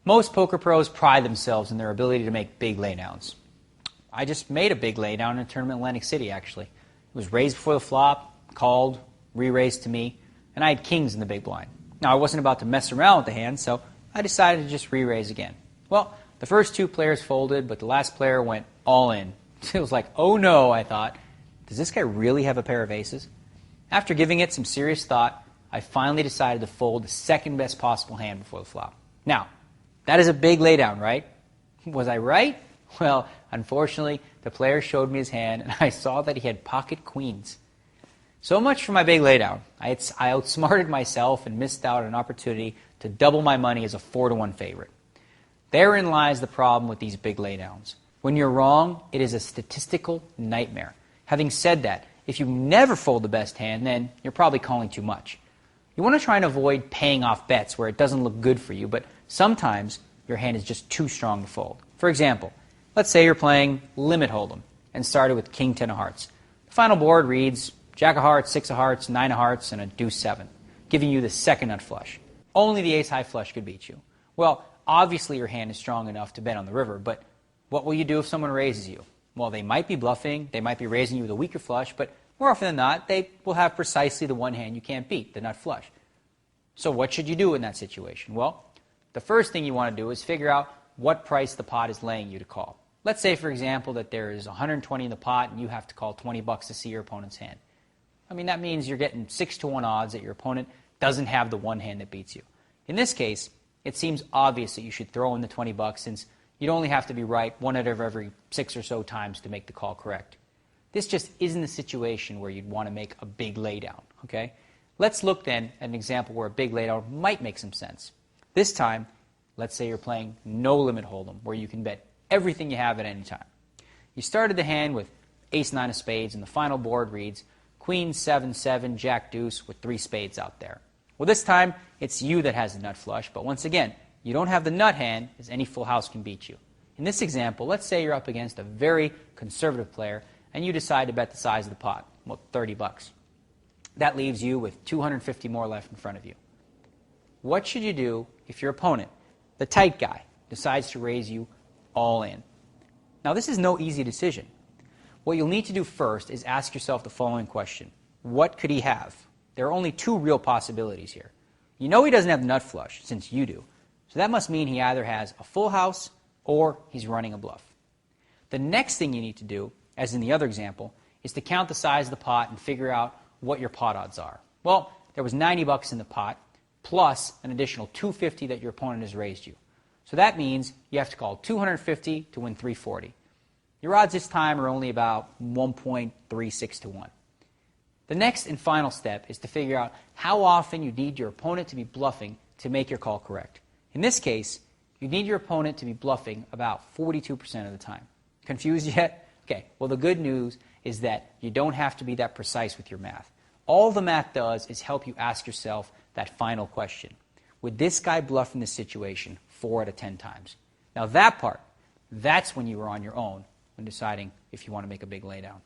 Most poker pros pride themselves in their ability to make big laydowns. I just made a big laydown in a tournament in Atlantic City, actually. It was raised before the flop, called, re-raised to me, and I had kings in the big blind. Now, I wasn't about to mess around with the hand, so I decided to just re-raise again. Well, the first two players folded, but the last player went all in. It was like, oh no, I thought. Does this guy really have a pair of aces? After giving it some serious thought, I finally decided to fold the second best possible hand before the flop. Now, that is a big laydown, right? Was I right? Well, unfortunately, the player showed me his hand, and I saw that he had pocket queens. So much for my big laydown. I outsmarted myself and missed out on an opportunity to double my money as a 4-to-1 favorite. Therein lies the problem with these big laydowns. When you're wrong, it is a statistical nightmare. Having said that, if you never fold the best hand, then you're probably calling too much. You want to try and avoid paying off bets where it doesn't look good for you, but sometimes your hand is just too strong to fold. For example, let's say you're playing limit hold'em and started with king 10 of hearts. The final board reads jack of hearts, 6 of hearts, 9 of hearts, and a deuce 7, giving you the second nut flush. Only the ace high flush could beat you. Well, obviously your hand is strong enough to bet on the river, but what will you do if someone raises you? Well, they might be bluffing, they might be raising you with a weaker flush, but more often than not, they will have precisely the one hand you can't beat, the nut flush. So what should you do in that situation? Well, the first thing you want to do is figure out what price the pot is laying you to call. Let's say, for example, that there is 120 in the pot and you have to call $20 to see your opponent's hand. I mean, that means you're getting 6-to-1 odds that your opponent doesn't have the one hand that beats you. In this case, it seems obvious that you should throw in the $20 since you'd only have to be right one out of every 6 or so times to make the call correct. This just isn't a situation where you'd want to make a big laydown, okay? Let's look then at an example where a big laydown might make some sense. This time, let's say you're playing no limit hold'em, where you can bet everything you have at any time. You started the hand with ace 9 of spades, and the final board reads queen 7-7, jack deuce with 3 spades out there. Well, this time, it's you that has the nut flush, but once again, you don't have the nut hand, as any full house can beat you. In this example, let's say you're up against a very conservative player, and you decide to bet the size of the pot, well, $30. That leaves you with 250 more left in front of you. What should you do if your opponent, the tight guy, decides to raise you all in? Now, this is no easy decision. What you'll need to do first is ask yourself the following question. What could he have? There are only 2 real possibilities here. You know he doesn't have the nut flush, since you do. So that must mean he either has a full house or he's running a bluff. The next thing you need to do, as in the other example, is to count the size of the pot and figure out what your pot odds are. Well, there was $90 in the pot, plus an additional $250 that your opponent has raised you. So that means you have to call $250 to win $340. Your odds this time are only about 1.36 to 1. The next and final step is to figure out how often you need your opponent to be bluffing to make your call correct. In this case, you need your opponent to be bluffing about 42% of the time. Confused yet? Okay, well, the good news is that you don't have to be that precise with your math. All the math does is help you ask yourself that final question. Would this guy bluff in this situation 4 out of 10 times? Now that part, that's when you are on your own when deciding if you want to make a big laydown.